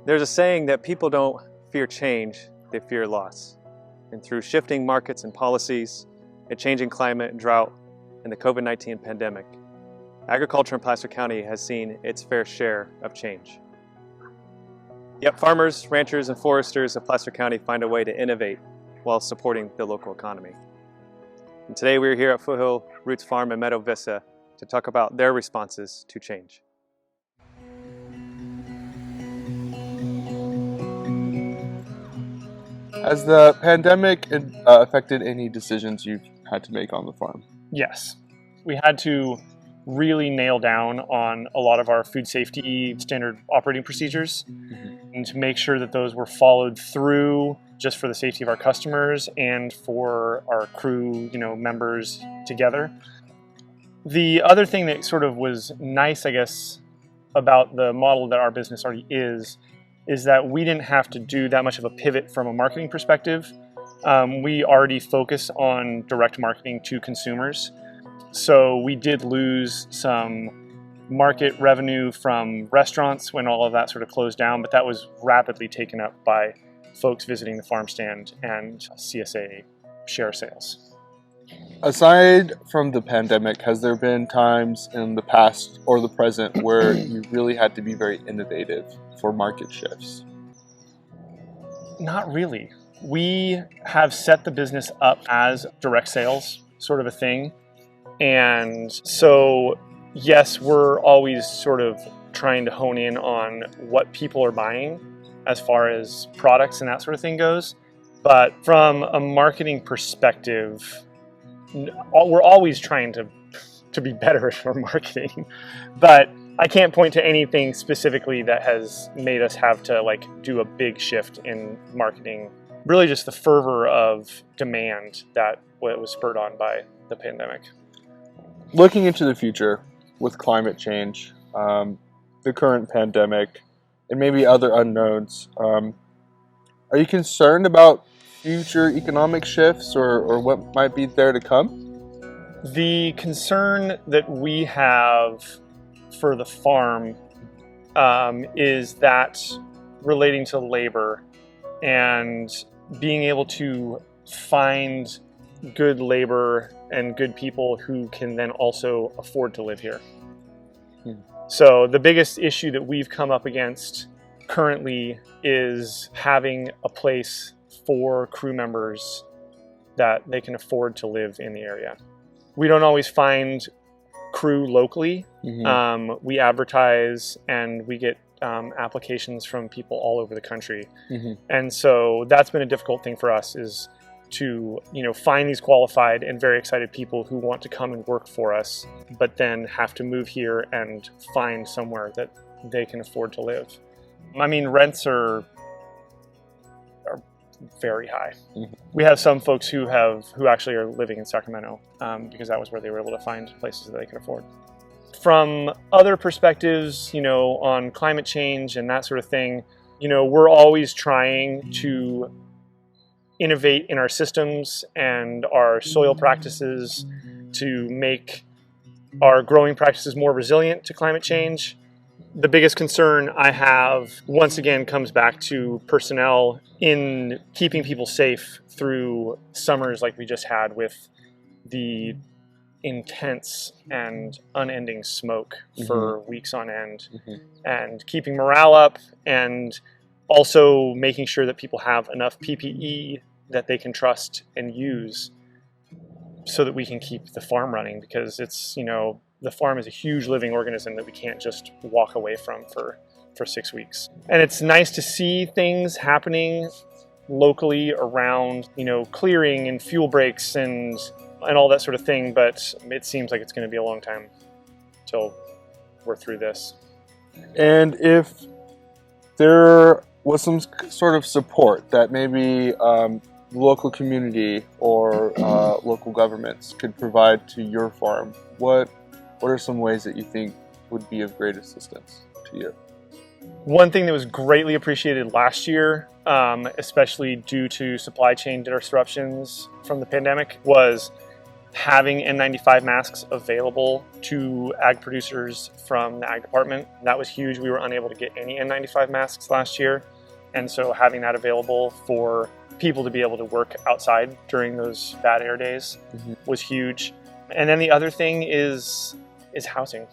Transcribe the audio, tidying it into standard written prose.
There's a saying that people don't fear change, they fear loss. And through shifting markets and policies, a changing climate and drought, and the COVID-19 pandemic, agriculture in Placer County has seen its fair share of change. Yet farmers, ranchers, and foresters of Placer County find a way to innovate while supporting the local economy. And today we're here at Foothill Roots Farm in Meadow Vista to talk about their responses to change. Has the pandemic affected any decisions you've had to make on the farm? Yes. We had to really nail down on a lot of our food safety standard operating procedures and to make sure that those were followed through just for the safety of our customers and for our crew, members together. The other thing that sort of was nice, I guess, about the model that our business already is that we didn't have to do that much of a pivot from a marketing perspective. We already focus on direct marketing to consumers. So we did lose some market revenue from restaurants when all of that sort of closed down, but that was rapidly taken up by folks visiting the farm stand and CSA share sales. Aside from the pandemic, has there been times in the past or the present where you really had to be very innovative for market shifts? Not really. We have set the business up as direct sales sort of a thing. And so, yes, we're always sort of trying to hone in on what people are buying as far as products and that sort of thing goes. But from a marketing perspective, we're always trying to be better for marketing. But I can't point to anything specifically that has made us have to do a big shift in marketing. Really just the fervor of demand that was spurred on by the pandemic. Looking into the future with climate change, the current pandemic, and maybe other unknowns, are you concerned about future economic shifts or what might be there to come? The concern that we have for the farm is that relating to labor and being able to find good labor and good people who can then also afford to live here. So the biggest issue that we've come up against currently is having a place for crew members that they can afford to live in the area. We don't always find crew locally. We advertise and we get applications from people all over the country. And so that's been a difficult thing for us, is to find these qualified and very excited people who want to come and work for us, but then have to move here and find somewhere that they can afford to live. I mean, rents are very high. We have some folks who actually are living in Sacramento because that was where they were able to find places that they could afford. From other perspectives, on climate change and that sort of thing, we're always trying to innovate in our systems and our soil practices to make our growing practices more resilient to climate change. The biggest concern I have, once again, comes back to personnel in keeping people safe through summers like we just had with the intense and unending smoke for weeks on end, and keeping morale up, and also making sure that people have enough PPE that they can trust and use so that we can keep the farm running, because it's, the farm is a huge living organism that we can't just walk away from for 6 weeks. And it's nice to see things happening locally around, clearing and fuel breaks and all that sort of thing, but it seems like it's going to be a long time till we're through this. And if there was some sort of support that maybe local community or local governments could provide to your farm, what are some ways that you think would be of great assistance to you? One thing that was greatly appreciated last year, especially due to supply chain disruptions from the pandemic, was having N95 masks available to ag producers from the ag department. That was huge. We were unable to get any N95 masks last year. And so having that available for people to be able to work outside during those bad air days was huge. And then the other thing is housing.